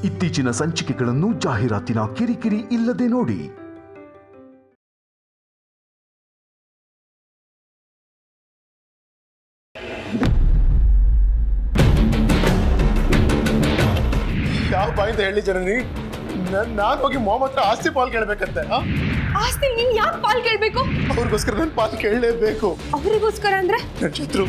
ಇತ್ತೀಚಿನ ಸಂಚಿಕೆಗಳನ್ನು ಜಾಹೀರಾತಿನ ಕಿರಿಕಿರಿ ಇಲ್ಲದೆ ನೋಡಿ. ಯಾವ ಬಾಯಿಂದ ಹೇಳಿ ಜನನಿ, ನಾನು ಹೋಗಿ ಮೊಹಮ್ಮದ್ ಹತ್ರ ಆಸ್ತಿ ಪಾಲ್ ಕೇಳಬೇಕಂತೆ. ಆಸ್ತಿ ನೀನ್ ಯಾಕೆ ಪಾಲ್ ಕೇಳಬೇಕು? ಅವ್ರಿಗೋಸ್ಕರ ನಾನು ಪಾಲ್ ಕೇಳಲೇಬೇಕು. ಅವರಿಗೋಸ್ಕರ ಅಂದ್ರೆ ನನ್ನ ಶತ್ರು.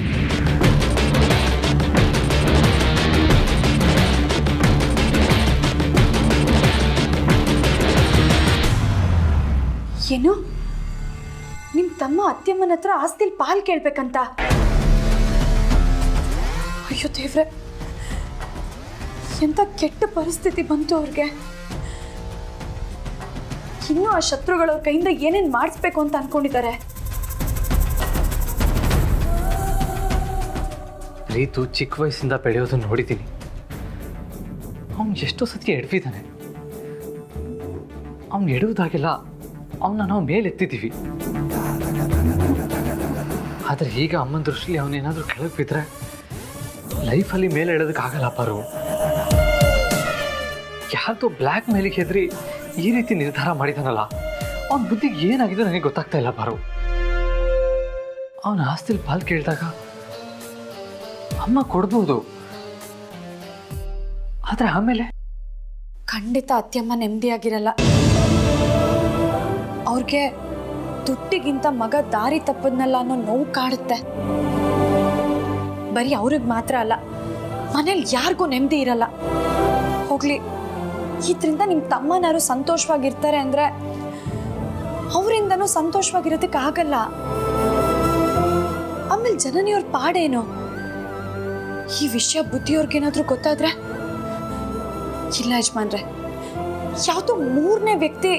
ಏನು? ನಿಮ್ ತಮ್ಮ ಅತ್ತೆಮ್ಮನ ಹತ್ರ ಆಸ್ತಿಲ್ ಪಾಲ್ ಕೇಳ್ಬೇಕಂತ? ಅಯ್ಯೋ ದೇವ್ರೆ, ಎಂತ ಕೆಟ್ಟ ಪರಿಸ್ಥಿತಿ ಬಂತು ಅವ್ರಿಗೆ. ಇನ್ನೂ ಆ ಶತ್ರುಗಳವ್ರ ಕೈಯಿಂದ ಏನೇನ್ ಮಾಡಿಸ್ಬೇಕು ಅಂತ ಅನ್ಕೊಂಡಿದ್ದಾರೆ. ರೀತು ಚಿಕ್ಕ ವಯಸ್ಸಿಂದ ಬೆಳೆಯೋದನ್ನ ನೋಡಿದ್ದೀನಿ. ಅವ್ನು ಎಷ್ಟೋ ಸತಿ ಎಡವಿದ್ದಾನೆ. ಅವ್ನು ಎಡುವುದಾಗೆಲ್ಲ ಅವನ್ನ ನಾವು ಮೇಲೆತ್ತಿದ್ದೀವಿ. ಆದರೆ ಈಗ ಅಮ್ಮನ ದೃಷ್ಟಿಲಿ ಅವನೇನಾದರೂ ಕೆಳಗೆ ಬಿದ್ದರೆ ಲೈಫಲ್ಲಿ ಮೇಲೆ ಎಳೋದಕ್ಕಾಗಲ್ಲ ಪಾರು. ಯಾರ್ದೋ ಬ್ಲ್ಯಾಕ್ ಮೇಲಿಗೆ ಹೆದರಿ ಈ ರೀತಿ ನಿರ್ಧಾರ ಮಾಡಿದಾನಲ್ಲ, ಅವನ ಬುದ್ಧಿಗೆ ಏನಾಗಿದೆ ನನಗೆ ಗೊತ್ತಾಗ್ತಾ ಇಲ್ಲ ಪಾರು. ಅವನ ಆಸ್ತಿಲಿ ಪಾಲ್ ಕೇಳಿದಾಗ ಅಮ್ಮ ಕೊಡ್ಬೋದು, ಆದರೆ ಆಮೇಲೆ ಖಂಡಿತ ಅತ್ತೆಮ್ಮ ನೆಮ್ಮದಿಯಾಗಿರಲ್ಲ. ಅವ್ರಿಗೆ ದುಡ್ಡಿಗಿಂತ ಮಗ ದಾರಿ ತಪ್ಪದ್ನಲ್ಲ ಅನ್ನೋ ನೋವು ಕಾಡುತ್ತೆ. ಬರೀ ಅವ್ರಿಗೆ ಮಾತ್ರ ಅಲ್ಲ, ಮನೇಲಿ ಯಾರಿಗೂ ನೆಮ್ಮದಿ ಇರಲ್ಲ. ಹೋಗ್ಲಿ, ಇದರಿಂದ ನಿಮ್ಮ ತಮ್ಮನಾರು ಸಂತೋಷವಾಗಿರ್ತಾರೆ ಅಂದ್ರೆ ಅವರಿಂದನೂ ಸಂತೋಷವಾಗಿರೋದಕ್ಕೆ ಆಗಲ್ಲ. ಆಮೇಲೆ ಜನನಿಯವ್ರ ಪಾಡೇನು? ಈ ವಿಷಯ ಬುದ್ಧಿಯವ್ರಿಗೇನಾದ್ರೂ ಗೊತ್ತಾದ್ರೆ? ಇಲ್ಲ ಯಜಮಾನ್ರೆ, ಯಾವುದೋ ಮೂರನೇ ವ್ಯಕ್ತಿ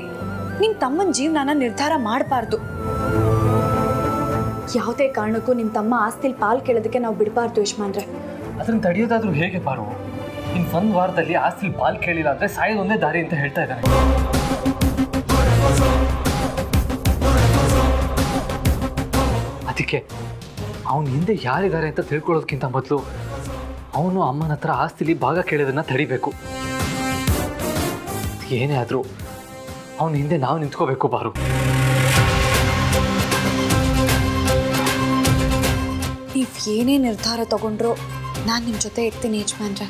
ನಿಮ್ಮ ತಮ್ಮನ ಜೀವನನ ನಿರ್ಧಾರ ಮಾಡಬಾರ್ದು. ಯಾವುದೇ ಕಾರಣಕ್ಕೂ ನಿಮ್ಮ ತಮ್ಮ ಆಸ್ತಿಲಿ ಪಾಲ್ ಕೇಳೋದಕ್ಕೆ ನಾವು ಬಿಡಬಾರ್ದು ಯಜಮಾನ್ರೆ. ಅದನ್ನು ತಡೆಯೋದಾದ್ರೂ ಹೇಗೆ ಪಾರು? ಇನ್ನು ಒಂದು ವಾರದಲ್ಲಿ ಆಸ್ತಿಲಿ ಪಾಲ್ ಕೇಳಿಲ್ಲ ಅಂದರೆ ಸಾಯೋದೊಂದೇ ದಾರಿ ಅಂತ ಹೇಳ್ತಾ ಇದ್ದಾನೆ. ಅದಕ್ಕೆ ಅವನ ಹಿಂದೆ ಯಾರಿದ್ದಾರೆ ಅಂತ ತಿಳ್ಕೊಳ್ಳೋದಕ್ಕಿಂತ ಮೊದಲು ಅವನು ಅಮ್ಮನ ಹತ್ರ ಆಸ್ತಿಲಿ ಭಾಗ ಕೇಳೋದನ್ನ ತಡಿಬೇಕು. ಏನೇ ಆದರೂ ಅವನ ಹಿಂದೆ ನಾವು ನಿಂತ್ಕೋಬೇಕು ಬಾರು. ನೀವು ಏನೇ ನಿರ್ಧಾರ ತಗೊಂಡ್ರು ನಾನು ನಿಮ್ಮ ಜೊತೆ ಇರ್ತೀನಿ ಯಜಮಾನ್ರೆ.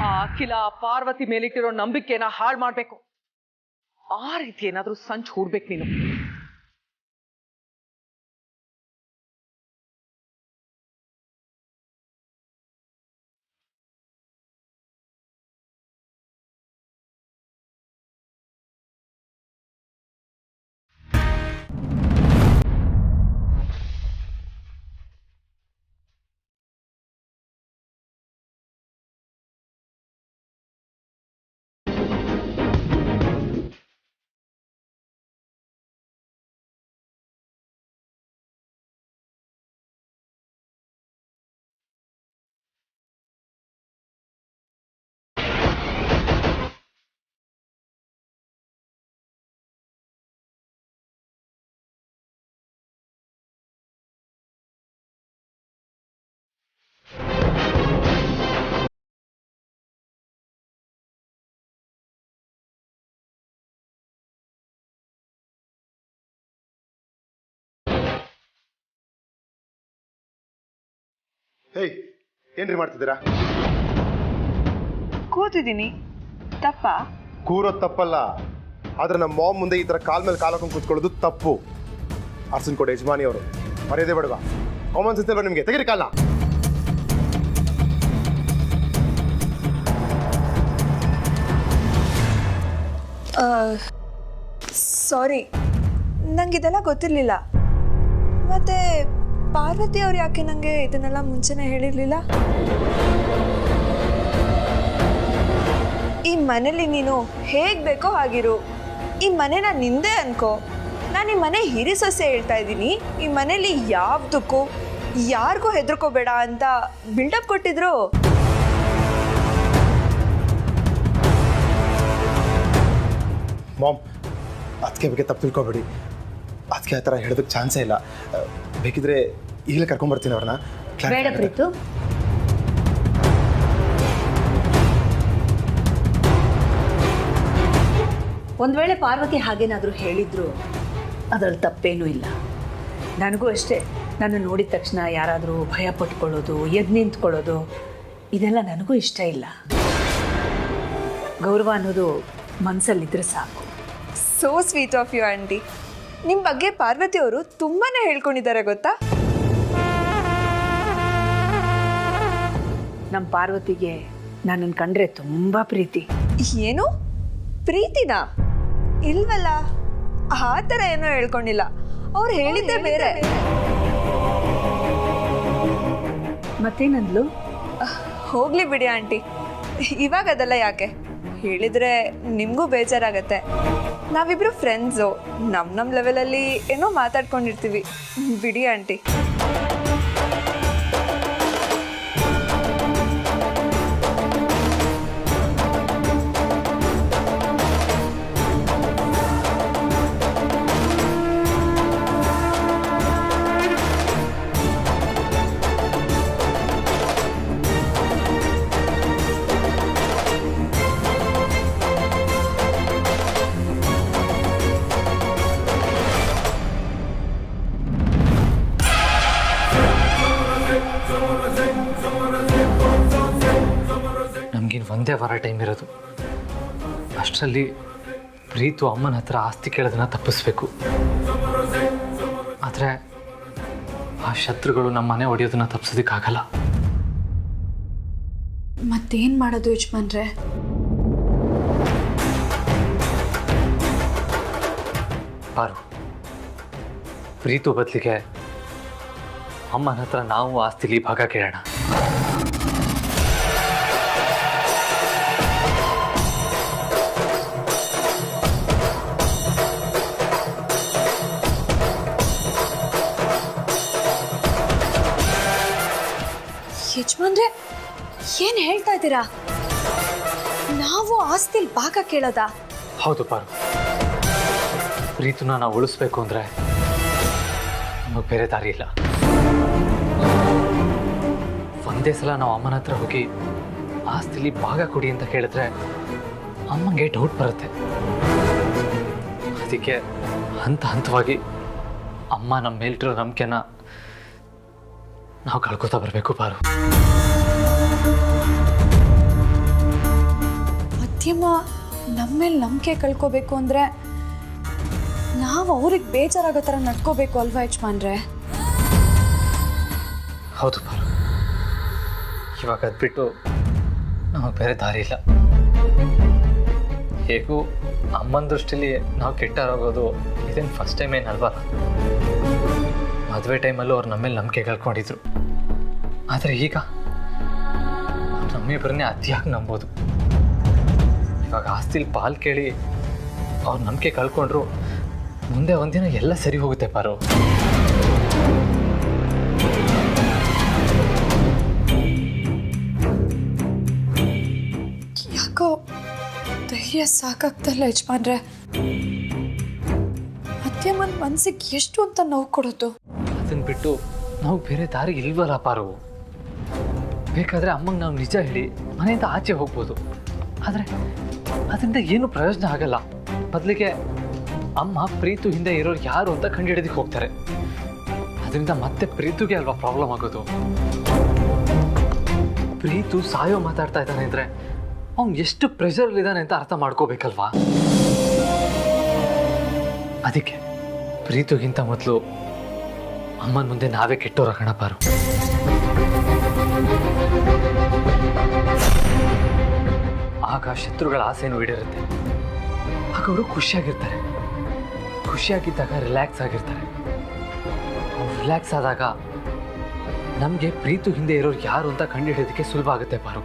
ಅಖಿಲ ಪಾರ್ವತಿ ಮೇಲಿಟ್ಟಿರೋ ನಂಬಿಕೆನ ಹಾಳು ಮಾಡ್ಬೇಕು. ಆ ರೀತಿ ಏನಾದ್ರೂ ಸಂಚು ಹೂಡ್ಬೇಕು ನೀನು. ಹೇಯ್, ಏನ್ರಿ ಮಾಡ್ತಿದ್ದೀರಾ? ಕೂತಿದ್ದೀನಿ. ತಪ್ಪ? ಕೂರೋದು ತಪ್ಪಲ್ಲ, ಆದ್ರೆ ನಮ್ಮ ಮಾಮ್ ಮುಂದೆ ಈ ತರ ಕಾಲ್ ಮೇಲೆ ಕಾಲ್ ಹಾಕೊಂಡು ಕೂತ್ಕೊಳ್ಳೋದು ತಪ್ಪು. ಅರ್ಸನ್ ಕೊಡಿ ಯಜಮಾನಿ ಅವರು, ಮರ್ಯಾದೆ ಬೇಡವಾ? ಕಾಮನ್ ಸೆನ್ಸ್ ಇಲ್ವಾ ನಿಮಗೆ? ತೆಗೀರಿ ಕಾಲ್ನ. ಸಾರಿ, ನಂಗೆ ಇದೆಲ್ಲ ಗೊತ್ತಿರಲಿಲ್ಲ. ಮತ್ತೆ ಪಾರ್ವತಿ ಅವ್ರು ಯಾಕೆ ನನಗೆ ಇದನ್ನೆಲ್ಲ ಮುಂಚೆನೇ ಹೇಳಿರಲಿಲ್ಲ? ಮನೇಲಿ ನೀನು ಹೇಗೆ ಬೇಕೋ ಹಾಗಿರು. ಈ ಮನೆನ ನಿಂದೆ ಅನ್ಕೋ. ನಾನು ಈ ಮನೆ ಹಿರಿ ಸೊಸೆ ಹೇಳ್ತಾ ಇದ್ದೀನಿ. ಈ ಮನೇಲಿ ಯಾವುದಕ್ಕೂ ಯಾರಿಗೂ ಹೆದರ್ಕೋಬೇಡ ಅಂತ ಬಿಲ್ಡಪ್ ಕೊಟ್ಟಿದ್ರು. ಮಾಮ್, ಅದಕ್ಕೆ ಬಗ್ಗೆ ತಪ್ಪು ತಿಳ್ಕೊಬೇಡಿ. ಅದಕ್ಕೆ ಆ ಥರ ಹೇಳೋದಕ್ಕೆ ಚಾನ್ಸೇ ಇಲ್ಲ. ಬೇಕಿದ್ರೆ ಈಗಲೇ ಕರ್ಕೊಂಬರ್ತೀನಿ ಅವ್ರನ್ನ. ಬೇಡ ಪ್ರೀತು, ಒಂದು ವೇಳೆ ಪಾರ್ವತಿ ಹಾಗೇನಾದರೂ ಹೇಳಿದ್ರು ಅದರಲ್ಲಿ ತಪ್ಪೇನೂ ಇಲ್ಲ. ನನಗೂ ಅಷ್ಟೇ, ನಾನು ನೋಡಿದ ತಕ್ಷಣ ಯಾರಾದರೂ ಭಯ ಪಟ್ಕೊಳ್ಳೋದು, ಎದ್ದು ನಿಂತ್ಕೊಳ್ಳೋದು ಇದೆಲ್ಲ ನನಗೂ ಇಷ್ಟ ಇಲ್ಲ. ಗೌರವ ಅನ್ನೋದು ಮನಸ್ಸಲ್ಲಿದ್ದರೆ ಸಾಕು. So sweet of you aunty. ನಿಮ್ಮ ಬಗ್ಗೆ ಪಾರ್ವತಿ ಅವರು ತುಂಬಾ ಹೇಳ್ಕೊಂಡಿದ್ದಾರೆ ಗೊತ್ತಾ. ನಮ್ಮ ಪಾರ್ವತಿಗೆ ನನ್ನನ್ನು ಕಂಡ್ರೆ ತುಂಬ ಪ್ರೀತಿ. ಏನು ಪ್ರೀತಿನಾ? ಇಲ್ವಲ್ಲ, ಆ ಥರ ಏನೋ ಹೇಳ್ಕೊಂಡಿಲ್ಲ. ಅವ್ರು ಹೇಳಿದ್ದೆ ಬೇರೆ. ಮತ್ತೇನಂದ್ಲು? ಹೋಗ್ಲಿ ಬಿಡಿ ಆಂಟಿ, ಇವಾಗ ಅದೆಲ್ಲ ಯಾಕೆ ಹೇಳಿದ್ರೆ ನಿಮಗೂ ಬೇಜಾರಾಗತ್ತೆ. ನಾವಿಬ್ರು ಫ್ರೆಂಡ್ಸು, ನಮ್ಮ ಲೆವೆಲಲ್ಲಿ ಏನೋ ಮಾತಾಡ್ಕೊಂಡಿರ್ತೀವಿ. ಬಿಡಿ ಆಂಟಿ. ನಮಗಿನ್ನು ಒಂದೇ ವಾರ ಟೈಮ್ ಇರೋದು. ಅಷ್ಟರಲ್ಲಿ ಪ್ರೀತು ಅಮ್ಮನ ಹತ್ರ ಆಸ್ತಿ ಕೇಳೋದನ್ನ ತಪ್ಪಿಸ್ಬೇಕು. ಆದರೆ ಆ ಶತ್ರುಗಳು ನಮ್ಮ ಮನೆ ಹೊಡೆಯೋದನ್ನ ತಪ್ಪಿಸೋದಕ್ಕಾಗಲ್ಲ. ಮತ್ತೇನು ಮಾಡೋದು ಯಜಮಾನ್ರೆ? ಪಾರು, ಪ್ರೀತು ಬದಲಿಗೆ ಅಮ್ಮನ ಹತ್ರ ನಾವು ಆಸ್ತಿಲಿ ಭಾಗ ಕೇಳೋಣ. ಯಜಮಾನ್ರೆ, ಏನ್ ಹೇಳ್ತಾ ಇದ್ದೀರಾ? ನಾವು ಆಸ್ತಿಲ್ ಭಾಗ ಕೇಳೋದಾ? ಹೌದು ಪಾರು, ಪ್ರೀತುನ ನಾವು ಉಳಿಸ್ಬೇಕು ಅಂದ್ರೆ ನಮಗೆ ಬೇರೆ ದಾರಿ ಇಲ್ಲ. ಒಂದೇ ಸಲ ನಾವು ಅಮ್ಮನ ಹತ್ರ ಹೋಗಿ ಆಸ್ತಿಲಿ ಭಾಗ ಕೊಡಿ ಅಂತ ಕೇಳಿದ್ರೆ ಅಮ್ಮಂಗೆ ಡೌಟ್ ಬರುತ್ತೆ. ಅದಕ್ಕೆ ಹಂತ ಹಂತವಾಗಿ ಅಮ್ಮ ನಮ್ಮ ಮೇಲಿಟ್ಟಿರೋ ನಂಬಿಕೆನ ನಾವು ಕಳ್ಕೊತಾ ಬರಬೇಕು ಪಾರು. ಮಧ್ಯಮ ನಮ್ಮ ಮೇಲೆ ನಂಬಿಕೆ ಕಳ್ಕೋಬೇಕು ಅಂದ್ರೆ ನಾವು ಅವ್ರಿಗೆ ಬೇಜಾರಾಗೋ ಥರ ನಡ್ಕೋಬೇಕು ಅಲ್ವಾ ಯಜಮಾನ್ರೆ? ಹೌದು ಪಾರು, ಇವಾಗ ಅದ್ಬಿಟ್ಟು ನಮಗೆ ಬೇರೆ ದಾರಿ ಇಲ್ಲ. ಹೇಗೂ ಅಮ್ಮನ ದೃಷ್ಟಿಲಿ ನಾವು ಕೆಟ್ಟಾರೋಗೋದು ಇದೇನು ಫಸ್ಟ್ ಟೈಮ್ ಏನಲ್ವಾ. ಮದುವೆ ಟೈಮಲ್ಲೂ ಅವ್ರು ನಮ್ಮ ಮೇಲೆ ನಂಬಿಕೆ ಕಳ್ಕೊಂಡಿದ್ರು. ಆದರೆ ಈಗ ನಮ್ಮಿಬ್ಬರನ್ನೇ ಅತಿಯಾಗಿ ನಂಬೋದು. ಇವಾಗ ಆಸ್ತಿಲಿ ಪಾಲು ಕೇಳಿ ಅವ್ರ ನಂಬಿಕೆ ಕಳ್ಕೊಂಡ್ರು ಮುಂದೆ ಒಂದಿನ ಎಲ್ಲ ಸರಿ ಹೋಗುತ್ತೆ ಪಾರು. ಯಾಕೋ ಧೈರ್ಯ ಸಾಕಾಗ್ತಲ್ಲ ಯಜಮಾನ್ರೆ. ಮಧ್ಯಮನ್ ಮನ್ಸಿಗೆ ಎಷ್ಟು ಅಂತ ನೋವು ಕೊಡೋದು. ಅದನ್ನು ಬಿಟ್ಟು ನಾವು ಬೇರೆ ದಾರಿ ಇಲ್ವಲ್ಲ ಪಾರು. ಬೇಕಾದರೆ ಅಮ್ಮಂಗೆ ನಾವು ನಿಜ ಹೇಳಿ ಮನೆಯಿಂದ ಆಚೆ ಹೋಗ್ಬೋದು. ಆದರೆ ಅದರಿಂದ ಏನು ಪ್ರಯೋಜನ ಆಗಲ್ಲ. ಬದಲಿಗೆ ಅಮ್ಮ ಪ್ರೀತು ಹಿಂದೆ ಇರೋರು ಯಾರು ಅಂತ ಕಂಡುಹಿಡಿದಕ್ಕೆ ಹೋಗ್ತಾರೆ. ಅದರಿಂದ ಮತ್ತೆ ಪ್ರೀತುಗೆ ಅಲ್ವಾ ಪ್ರಾಬ್ಲಮ್ ಆಗೋದು. ಪ್ರೀತು ಸಾಯೋ ಮಾತಾಡ್ತಾ ಇದ್ದಾನೆ ಅಂದರೆ ಅವ್ನು ಎಷ್ಟು ಪ್ರೆಷರಲ್ಲಿದ್ದಾನೆ ಅಂತ ಅರ್ಥ ಮಾಡ್ಕೋಬೇಕಲ್ವಾ. ಅದಕ್ಕೆ ಪ್ರೀತುಗಿಂತ ಮೊದಲು ಅಮ್ಮನ ಮುಂದೆ ನಾವೇ ಕೆಟ್ಟೋರ ಪಾರು. ಆಗ ಶತ್ರುಗಳ ಆಸೆನೂ ಈಡೇರುತ್ತೆ. ಆಗ ಅವರು ಖುಷಿಯಾಗಿರ್ತಾರೆ. ಖುಷಿಯಾಗಿದ್ದಾಗ ರಿಲ್ಯಾಕ್ಸ್ ಆಗಿರ್ತಾರೆ. ಅವ್ರು ರಿಲ್ಯಾಕ್ಸ್ ಆದಾಗ ನಮಗೆ ಪ್ರೀತು ಹಿಂದೆ ಇರೋರು ಯಾರು ಅಂತ ಕಂಡುಹಿಡಿಯೋದಕ್ಕೆ ಸುಲಭ ಆಗುತ್ತೆ ಪಾರು.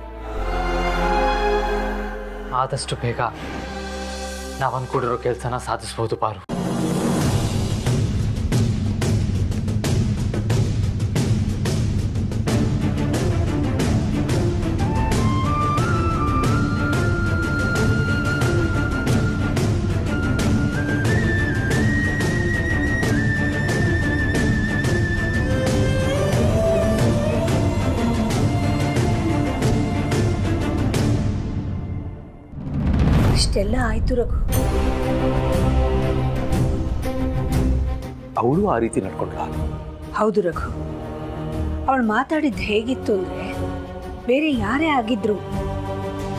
ಆದಷ್ಟು ಬೇಗ ನಾವು ಅಂದ್ಕೊಂಡಿರೋ ಕೆಲಸನ ಸಾಧಿಸ್ಬೋದು ಪಾರು. ಇಷ್ಟೆಲ್ಲ ಆಯ್ತು ರಘು. ಅವಳು ಆ ರೀತಿ ನಡ್ಕೊಂಡ್ಳ? ಹೌದು ರಘು, ಅವಳು ಮಾತಾಡಿದ್ದು ಹೇಗಿತ್ತು ಅಂದ್ರೆ ಬೇರೆ ಯಾರೇ ಆಗಿದ್ರು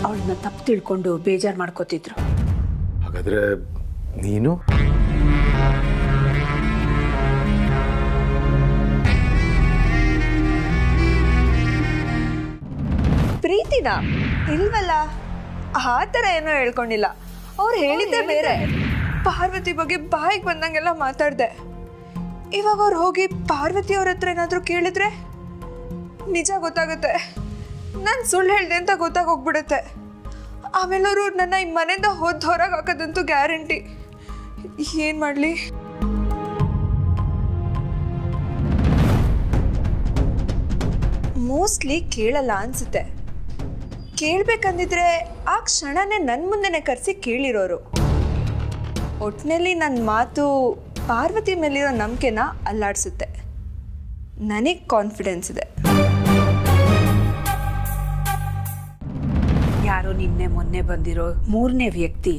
ಅವಳನ್ನ ತಪ್ಪು ತಿಳ್ಕೊಂಡು ಬೇಜಾರು ಮಾಡ್ಕೋತಿದ್ರು. ಹಾಗಾದ್ರೆ ನೀನು ಪ್ರೀತಿನ ಇಲ್ವಲ್ಲ, ಆ ಥರ ಏನೋ ಹೇಳ್ಕೊಂಡಿಲ್ಲ. ಅವ್ರು ಹೇಳಿದ್ದೆ ಬೇರೆ. ಪಾರ್ವತಿ ಬಗ್ಗೆ ಬಾಯಿಗೆ ಬಂದಂಗೆಲ್ಲ ಮಾತಾಡ್ದೆ. ಇವಾಗ ಅವ್ರು ಹೋಗಿ ಪಾರ್ವತಿ ಅವ್ರ ಹತ್ರ ಏನಾದರೂ ಕೇಳಿದ್ರೆ ನಿಜ ಗೊತ್ತಾಗುತ್ತೆ. ನಾನು ಸುಳ್ಳು ಹೇಳಿದೆ ಅಂತ ಗೊತ್ತಾಗೋಗ್ಬಿಡುತ್ತೆ. ಆಮೇಲೆ ಅವರು ನನ್ನ ಈ ಮನೆಯಿಂದ ಹೊರಗೆ ಹಾಕೋದಂತೂ ಗ್ಯಾರಂಟಿ. ಏನು ಮಾಡಲಿ? ಮೋಸ್ಟ್ಲಿ ಕೇಳಲ್ಲ ಅನ್ಸುತ್ತೆ. ಕೇಳಬೇಕಂದಿದ್ರೆ ಆ ಕ್ಷಣನೇ ನನ್ನ ಮುಂದೆನೇ ಕರೆಸಿ ಕೇಳಿರೋರು. ಒಟ್ಟಿನಲ್ಲಿ ನನ್ನ ಮಾತು ಪಾರ್ವತಿ ಮೇಲಿರೋ ನಂಬಿಕೆನ ಅಲ್ಲಾಡಿಸುತ್ತೆ. ನನಗೆ ಕಾನ್ಫಿಡೆನ್ಸ್ ಇದೆ. ಯಾರೋ ನಿನ್ನೆ ಮೊನ್ನೆ ಬಂದಿರೋ 3ನೇ ವ್ಯಕ್ತಿ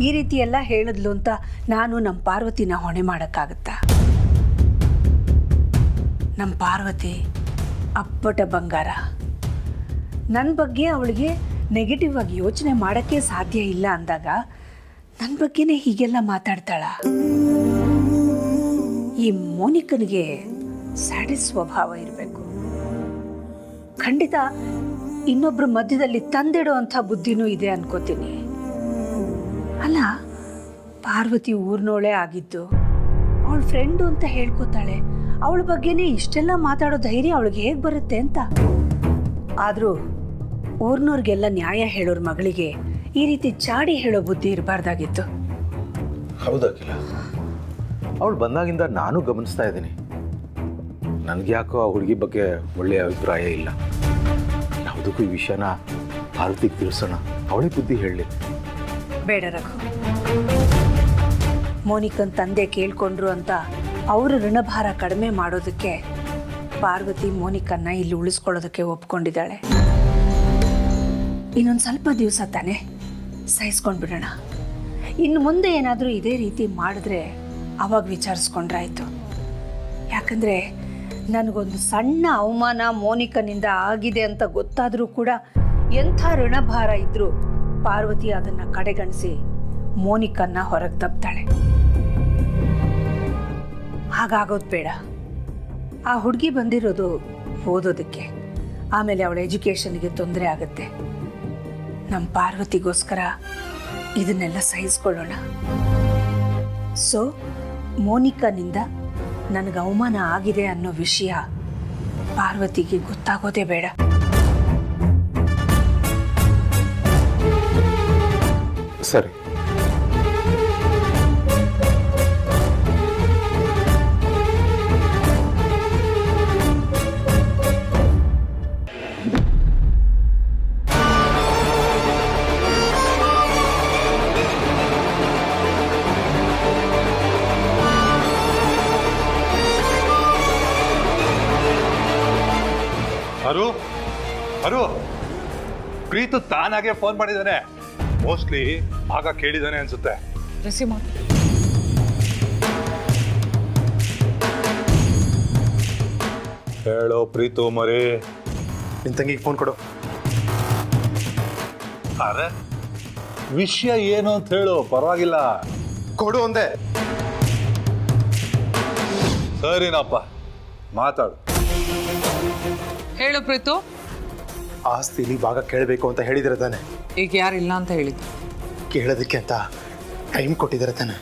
ಈ ರೀತಿ ಎಲ್ಲ ಹೇಳಿದ್ಲು ಅಂತ ನಾನು ನಮ್ಮ ಪಾರ್ವತಿನ ಹೊಣೆ ಮಾಡೋಕ್ಕಾಗತ್ತಾ? ನಮ್ಮ ಪಾರ್ವತಿ ಅಪ್ಪಟ ಬಂಗಾರ. ನನ್ನ ಬಗ್ಗೆ ಅವಳಿಗೆ ನೆಗೆಟಿವ್ ಆಗಿ ಯೋಚನೆ ಮಾಡೋಕ್ಕೆ ಸಾಧ್ಯ ಇಲ್ಲ ಅಂದಾಗ ನನ್ನ ಬಗ್ಗೆನೇ ಹೀಗೆಲ್ಲ ಮಾತಾಡ್ತಾಳ? ಈ ಮೋನಿಕನಿಗೆ ಸ್ಯಾಡಿಸ್ ಸ್ವಭಾವ ಇರಬೇಕು. ಖಂಡಿತ ಇನ್ನೊಬ್ಬರ ಮಧ್ಯದಲ್ಲಿ ತಂದಿಡೋ ಅಂಥ ಬುದ್ಧಿನೂ ಇದೆ ಅನ್ಕೋತೀನಿ. ಅಲ್ಲ, ಪಾರ್ವತಿ ಊರ್ನೋಳೆ ಆಗಿದ್ದು, ಅವಳ ಫ್ರೆಂಡು ಅಂತ ಹೇಳ್ಕೊತಾಳೆ. ಅವಳ ಬಗ್ಗೆನೇ ಇಷ್ಟೆಲ್ಲ ಮಾತಾಡೋ ಧೈರ್ಯ ಅವಳಿಗೆ ಹೇಗೆ ಬರುತ್ತೆ ಅಂತ. ಆದರೂ ಊರ್ನವ್ರಿಗೆಲ್ಲ ನ್ಯಾಯ ಹೇಳೋರ ಮಗಳಿಗೆ ಈ ರೀತಿ ಚಾಡಿ ಹೇಳೋ ಬುದ್ಧಿ ಇರಬಾರ್ದಾಗಿತ್ತು. ಹೌದಾಗಿಲ್ಲ, ಅವಳು ಬಂದಾಗಿಂದ ನಾನು ಗಮನಿಸ್ತಾ ಇದ್ದೀನಿ. ನನಗೆ ಯಾಕೋ ಆ ಹುಡುಗಿ ಬಗ್ಗೆ ಒಳ್ಳೆಯ ಅಭಿಪ್ರಾಯ ಇಲ್ಲ. ಯಾವುದಕ್ಕೂ ಈ ವಿಷಯನ ಪಾರ್ವತಿಗೆ ತಿಳಿಸೋಣ, ಅವಳೇ ಬುದ್ಧಿ ಹೇಳಲಿ. ಬೇಡ ರಘು, ಮೋನಿಕನ್ ತಂದೆ ಕೇಳ್ಕೊಂಡ್ರು ಅಂತ ಅವರು ಋಣಭಾರ ಕಡಿಮೆ ಮಾಡೋದಕ್ಕೆ ಪಾರ್ವತಿ ಮೋನಿಕನ್ನ ಇಲ್ಲಿ ಉಳಿಸ್ಕೊಳ್ಳೋದಕ್ಕೆ ಒಪ್ಕೊಂಡಿದ್ದಾಳೆ. ಇನ್ನೊಂದು ಸ್ವಲ್ಪ ದಿವಸ ತಾನೆ ಸಹಿಸ್ಕೊಂಡ್ಬಿಡೋಣ. ಇನ್ನು ಮುಂದೆ ಏನಾದರೂ ಇದೇ ರೀತಿ ಮಾಡಿದ್ರೆ ಅವಾಗ ವಿಚಾರಿಸ್ಕೊಂಡ್ರಾಯ್ತು. ಯಾಕಂದರೆ ನನಗೊಂದು ಸಣ್ಣ ಅವಮಾನ ಮೋನಿಕನಿಂದ ಆಗಿದೆ ಅಂತ ಗೊತ್ತಾದರೂ ಕೂಡ ಎಂಥ ಋಣಭಾರ ಇದ್ದರೂ ಪಾರ್ವತಿ ಅದನ್ನು ಕಡೆಗಣಿಸಿ ಮೋನಿಕನ್ನ ಹೊರಗೆ ತಪ್ತಾಳೆ. ಹಾಗಾಗೋದು ಬೇಡ. ಆ ಹುಡುಗಿ ಬಂದಿರೋದು ಓದೋದಕ್ಕೆ, ಆಮೇಲೆ ಅವಳ ಎಜುಕೇಷನ್ಗೆ ತೊಂದರೆ ಆಗುತ್ತೆ. ನಮ್ಮ ಪಾರ್ವತಿಗೋಸ್ಕರ ಇದನ್ನೆಲ್ಲ ಸಹಿಸ್ಕೊಳ್ಳೋಣ. ಸೊ ಮೋನಿಕನಿಂದ ನನಗೆ ಅವಮಾನ ಆಗಿದೆ ಅನ್ನೋ ವಿಷಯ ಪಾರ್ವತಿಗೆ ಗೊತ್ತಾಗೋದೇ ಬೇಡ. ಸರಿ. ಅರು ಪ್ರೀತು ತಾನಾಗೆ ಫೋನ್ ಮಾಡಿದ್ದಾನೆ. ಮೋಸ್ಟ್ಲಿ ಆಗ ಕೇಳಿದಾನೆ ಅನ್ಸುತ್ತೆ. ರಿಸೀವ್ ಮಾಡಿ. ಹೇಳೋ ಪ್ರೀತು ಮರಿ. ನಿನ್ನ ತಂಗಿಗೆ ಫೋನ್ ಕೊಡು. ಅರೆ ವಿಷಯ ಏನು ಅಂತ ಹೇಳು, ಪರವಾಗಿಲ್ಲ. ಕೊಡು ಒಂದೇ. ಸರಿನಪ್ಪ, ಮಾತಾಡು. ಹೇಳು ಪ್ರೀತು. ಆಸ್ತಿಲಿ ಭಾಗ ಕೇಳಬೇಕು ಅಂತ ಹೇಳಿದ್ರೆ ತಾನೆ. ಈಗ ಯಾರಿಲ್ಲ ಅಂತ ಹೇಳಿದ್ದು? ಕೇಳೋದಕ್ಕೆ ಅಂತ ಟೈಮ್ ಕೊಟ್ಟಿದ್ದಾರೆ ತಾನೆ.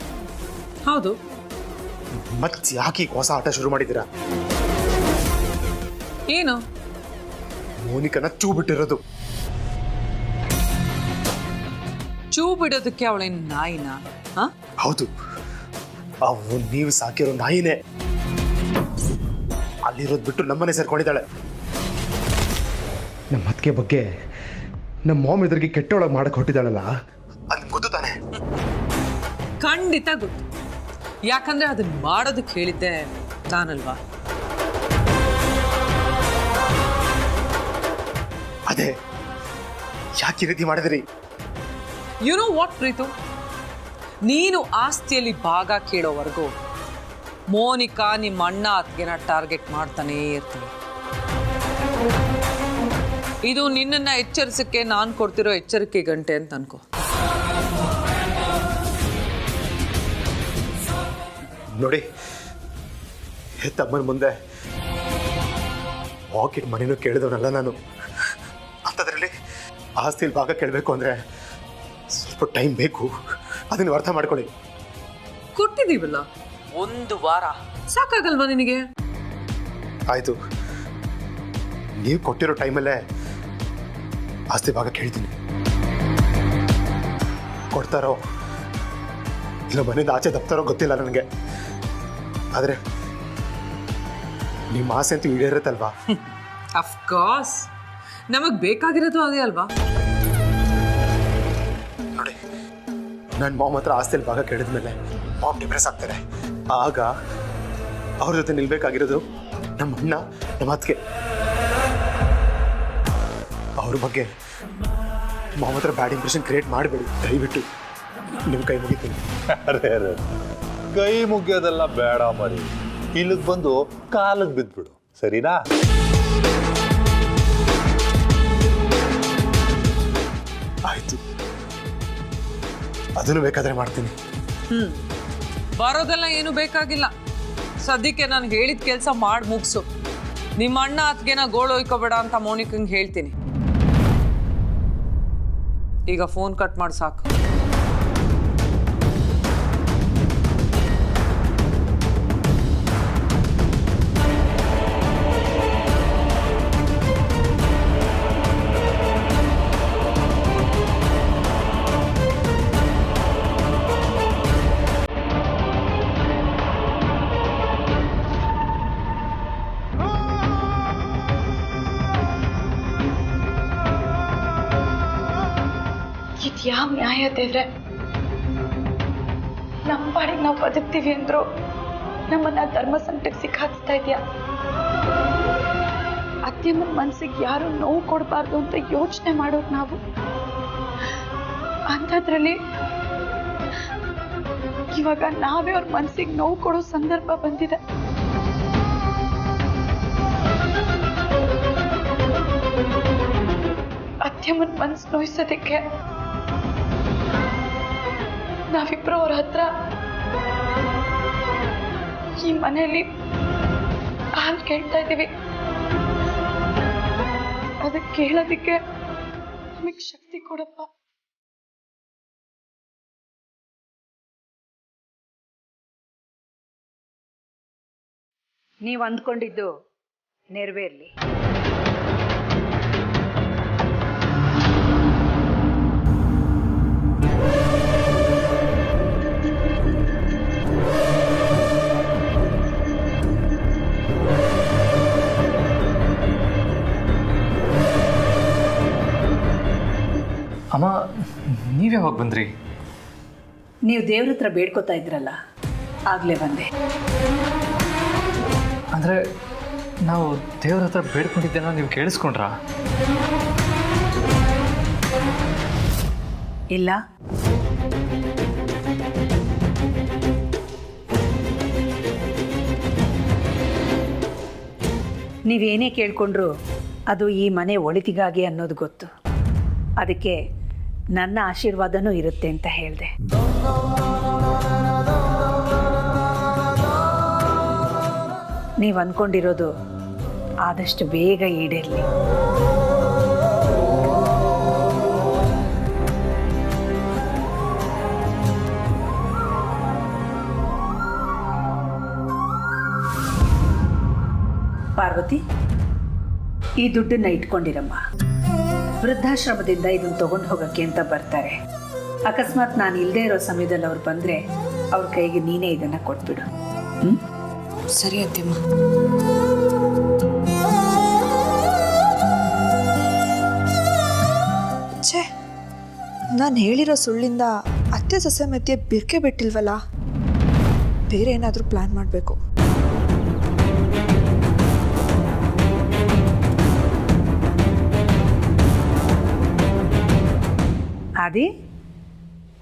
ಹೌದು. ಮತ್ತೆ ಯಾಕೆ ಈಗ ಹೊಸ ಆಟ ಶುರು ಮಾಡಿದ್ದೀರಾ? ಏನು? ಮೋನಿಕನ ಚೂ ಬಿಟ್ಟಿರೋದು. ಚೂ ಬಿಡೋದಕ್ಕೆ ಅವಳೇನು ನಾಯಿನ? ಹೌದು, ಅವು ನೀವು ಸಾಕಿರೋ ನಾಯಿನೇ. ಅಲ್ಲಿರೋದು ಬಿಟ್ಟು ನಮ್ಮನೆ ಸೇರ್ಕೊಂಡಿದ್ದಾಳೆ. ನಮ್ಮ ಅತ್ತಿಗೆ ಬಗ್ಗೆ ನಮ್ಮ ಮಾಮ್ ಎದುರಿಗೆ ಕೆಟ್ಟೊಳಗೆ ಮಾಡಕ್ಕೆ ಹೊಟ್ಟಿದ್ದಾಳಲ್ಲ, ಅದು ಗೊತ್ತು ತಾನೆ? ಖಂಡಿತ ಗೊತ್ತು. ಯಾಕಂದ್ರೆ ಅದನ್ನ ಮಾಡೋದಕ್ಕೆ ಹೇಳಿದ್ದೆ ನಾನಲ್ವಾ? ಅದೇ ಯಾಕೆ ಈ ರೀತಿ ಮಾಡಿದ್ರಿ? ಯು ನೋ ವಾಟ್ ಪ್ರೀತು, ನೀನು ಆಸ್ತಿಯಲ್ಲಿ ಭಾಗ ಕೇಳೋವರೆಗೂ ಮೋನಿಕಾ ನಿಮ್ಮ ಅಣ್ಣ ಅತ್ತಿಗೆನ ಟಾರ್ಗೆಟ್ ಮಾಡ್ತಾನೇ ಇರ್ತೀನಿ. ಇದು ನಿನ್ನನ್ನು ಎಚ್ಚರಿಸಕ್ಕೆ ನಾನು ಕೊಡ್ತಿರೋ ಎಚ್ಚರಿಕೆ ಗಂಟೆ ಅಂತ ಅನ್ಕೋ. ನೋಡಿ, ಹೆತ್ತಮ್ಮನ ಮುಂದೆ ಪಾಕೆಟ್ ಮನೇನು ಕೇಳಿದವನಲ್ಲ ನಾನು. ಅಂಥದ್ರಲ್ಲಿ ಆಸ್ತಿಯಲ್ಲಿ ಭಾಗ ಕೇಳಬೇಕು ಅಂದರೆ ಸ್ವಲ್ಪ ಟೈಮ್ ಬೇಕು. ಅದನ್ನು ಅರ್ಥ ಮಾಡ್ಕೊಳ್ಳಿ. ಕೊಟ್ಟಿದ್ದೀವಲ್ಲ 1 ವಾರ, ಸಾಕಾಗಲ್ವಾ ನಿನಗೆ? ಆಯಿತು, ನೀವು ಕೊಟ್ಟಿರೋ ಟೈಮಲ್ಲೇ ಆಸ್ತಿ ಭಾಗ ಕೇಳ್ತೀನಿ. ಕೊಡ್ತಾರೋ ಇಲ್ಲ ಮನೆಯಿಂದ ಆಚೆ ತಪ್ತಾರೋ ಗೊತ್ತಿಲ್ಲ ನನಗೆ. ಆದರೆ ನಿಮ್ಮ ಆಸೆ ಅಂತೂ ಈಡೇರುತ್ತಲ್ವಾ? ಅಫ್ಕೋರ್ಸ್, ನಮಗೆ ಬೇಕಾಗಿರೋದು ಅದೇ ಅಲ್ವಾ? ನೋಡಿ, ನನ್ನ ಮಾಮ್ ಹತ್ರ ಆಸ್ತಿಯಲ್ಲಿ ಭಾಗ ಕೇಳಿದ್ಮೇಲೆ ಮಾಮ್ ಡಿಪ್ರೆಸ್ ಆಗ್ತಾರೆ. ಆಗ ಅವ್ರ ಜೊತೆ ನಿಲ್ಬೇಕಾಗಿರೋದು ನಮ್ಮ ಅಣ್ಣ, ನಮ್ಮ ಅತ್ತಿಗೆ. ಅವ್ರ ಬಗ್ಗೆ ಮಾಮ್ ಹತ್ರ ಬ್ಯಾಡ್ ಇಂಪ್ರೆಷನ್ ಕ್ರಿಯೇಟ್ ಮಾಡಬೇಡಿ ದಯವಿಟ್ಟು. ನಿಮ್ಮ ಕೈ ಮುಗಿತೀನಿ. ಅರೆ ಕೈ ಮುಗಿಯೋದೆಲ್ಲ ಬೇಡ ಮರಿ, ಇಲ್ಲಿಗೆ ಬಂದು ಕಾಲಿಗೆ ಬಿದ್ದುಬಿಡು, ಸರಿನಾ? ಆಯ್ತು, ಅದನ್ನು ಬೇಕಾದ್ರೆ ಮಾಡ್ತೀನಿ. ಬರೋದೆಲ್ಲ ಏನು ಬೇಕಾಗಿಲ್ಲ. ಸದ್ಯಕ್ಕೆ ನಾನು ಹೇಳಿದ ಕೆಲಸ ಮಾಡಿ ಮುಗಿಸು. ನಿಮ್ಮ ಅಣ್ಣ ಅತ್ತಿಗೆನ ಗೋಳೊಯ್ಕೋಬೇಡ ಅಂತ ಮೋನಿಕಂಗೆ ಹೇಳ್ತೀನಿ. ಈಗ ಫೋನ್ ಕಟ್ ಮಾಡಿ ಸಾಕು. ಯಾವ ನ್ಯಾಯ ದೇವ್ರೆ? ನಮ್ಮ ಪಾಡಿಗೆ ನಾವು ಬದುಕ್ತೀವಿ ಅಂದ್ರು ನಮ್ಮನ್ನ ಧರ್ಮ ಸಂಕಟಕ್ಕೆ ಸಿಕ್ಕಾಕ್ಸ್ತಾ ಇದೆಯಾ? ಅತ್ತೆಮ್ಮನ ಮನ್ಸಿಗೆ ಯಾರು ನೋವು ಕೊಡಬಾರ್ದು ಅಂತ ಯೋಚನೆ ಮಾಡೋರು ನಾವು. ಅಂಥದ್ರಲ್ಲಿ ಇವಾಗ ನಾವೇ ಅವ್ರ ಮನ್ಸಿಗೆ ನೋವು ಕೊಡೋ ಸಂದರ್ಭ ಬಂದಿದೆ. ಅತ್ತೆಮ್ಮನ ಮನ್ಸು ನೋಯಿಸೋದಕ್ಕೆ ನಾವಿಬ್ರು ಅವ್ರ ಹತ್ರ ಈ ಮನೆಯಲ್ಲಿ ಹಾಲು ಕೇಳ್ತಾ ಇದ್ದೀವಿ. ಅದಕ್ಕೆ ಕೇಳೋದಕ್ಕೆ ನಮಗೆ ಶಕ್ತಿ ಕೊಡಪ್ಪ. ನೀವು ಅಂದ್ಕೊಂಡಿದ್ದು ನೆರವೇರ್ಲಿ. ಅಮ್ಮ, ನೀವ್ಯಾವಾಗ ಬಂದ್ರಿ? ನೀವು ದೇವ್ರ ಹತ್ರ ಬೇಡ್ಕೋತಾ ಇದ್ರಲ್ಲ, ಆಗಲೇ ಬಂದೆ. ಅಂದರೆ ನಾವು ದೇವ್ರ ಹತ್ರ ಬೇಡ್ಕೊಂಡಿದ್ದೇನೋ ನೀವು ಕೇಳಿಸ್ಕೊಂಡ್ರಾ? ಇಲ್ಲ, ನೀವೇನೇ ಕೇಳ್ಕೊಂಡ್ರು ಅದು ಈ ಮನೆ ಒಳಿತಿಗಾಗಿ ಅನ್ನೋದು ಗೊತ್ತು. ಅದಕ್ಕೆ ನನ್ನ ಆಶೀರ್ವಾದನೂ ಇರುತ್ತೆ ಅಂತ ಹೇಳಿದೆ. ನೀವು ಅಂದ್ಕೊಂಡಿರೋದು ಆದಷ್ಟು ಬೇಗ ಈಡೇರಲಿ. ಪಾರ್ವತಿ, ಈ ದುಡ್ಡನ್ನ ಇಟ್ಕೊಂಡಿರಮ್ಮ. ವೃದ್ಧಾಶ್ರಮದಿಂದ ಇದನ್ನು ತಗೊಂಡು ಹೋಗೋಕ್ಕೆ ಅಂತ ಬರ್ತಾರೆ. ಅಕಸ್ಮಾತ್ ನಾನು ಇಲ್ಲದೆ ಇರೋ ಸಮಯದಲ್ಲಿ ಅವ್ರು ಬಂದರೆ ಅವ್ರ ಕೈಗೆ ನೀನೇ ಇದನ್ನು ಕೊಟ್ಬಿಡು. ಸರಿ ಅತ್ತೆಮ್ಮ. ಛೇ, ನಾನು ಹೇಳಿರೋ ಸುಳ್ಳಿಂದ ಅತ್ತೆ ಸೊಸೆ ಮಧ್ಯೆ ಬಿರ್ಕೆ ಬಿಟ್ಟಿಲ್ವಲ್ಲ. ಬೇರೆ ಏನಾದರೂ ಪ್ಲ್ಯಾನ್ ಮಾಡಬೇಕು. ಆದಿ,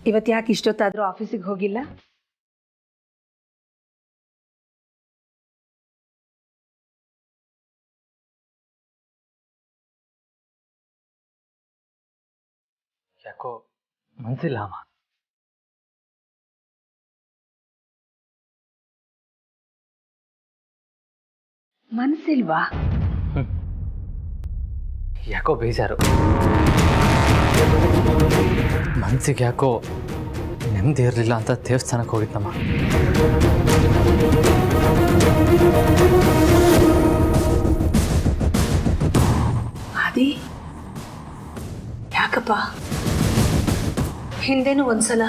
ಇವತ್ತು ಯಾಕೆ ಇಷ್ಟೊತ್ತಾದರೂ ಆಫೀಸಿಗೆ ಹೋಗಿಲ್ಲ? ಯಾಕೋ ಮನ್ಸಿಲ್ಲ ಅಮ್ಮ. ಮನ್ಸಿಲ್ವಾ? ಯಾಕೋ ಬೇಜಾರು. ಮನ್ಸಿಗೆ ಯಾಕೋ ನೆಮ್ಮದಿ ಇರಲಿಲ್ಲ ಅಂತ ದೇವಸ್ಥಾನಕ್ಕೆ ಹೋಗಿದ್ದಮ್ಮ. ಆದಿ, ಯಾಕಪ್ಪ? ಹಿಂದೆನೂ ಒಂದ್ಸಲ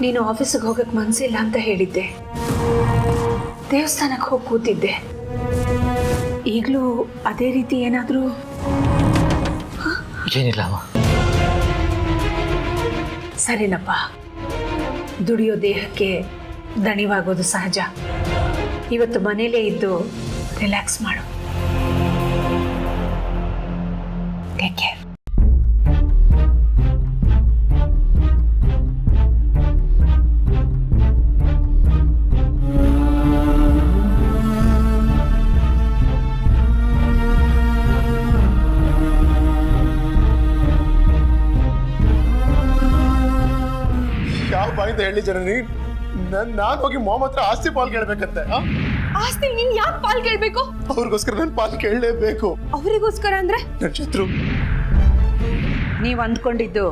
ನೀನು ಆಫೀಸಿಗೆ ಹೋಗಕ್ಕೆ ಮನಸ್ಸಿಲ್ಲ ಅಂತ ಹೇಳಿದ್ದೆ, ದೇವಸ್ಥಾನಕ್ಕೆ ಹೋಗಿ ಕೂತಿದ್ದೆ. ಈಗಲೂ ಅದೇ ರೀತಿ ಏನಾದರೂ? ಏನಿಲ್ಲ ಅಮ್ಮ. ಸರಿನಪ್ಪ, ದುಡಿಯೋ ದೇಹಕ್ಕೆ ದಣಿವಾಗೋದು ಸಹಜ. ಇವತ್ತು ಮನೇಲೇ ಇದ್ದು ರಿಲ್ಯಾಕ್ಸ್ ಮಾಡು. Take care. ಯಾವ ಬಾಯಿಂದ ಹೇಳಿ ಜನನಿ, ನಾನು ಹೋಗಿ ಮಾಮ್ ಹತ್ರ ಆಸ್ತಿ ಪಾಲ್ ಕೇಳ್ಬೇಕಂತೆ. ಆಸ್ತಿ ನೀನ್ ಯಾಕೆ ಪಾಲ್ ಕೇಳ್ಬೇಕು? ಅವ್ರಿಗೋಸ್ಕರ ನಾನು ಪಾಲ್ ಕೇಳಲೇಬೇಕು. ಅವರಿಗೋಸ್ಕರ ಅಂದ್ರೆ? ನನ್ನ ಶತ್ರು. ನೀವು ಅಂದ್ಕೊಂಡಿದ್ದು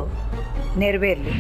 ನೆರವೇರಲಿ.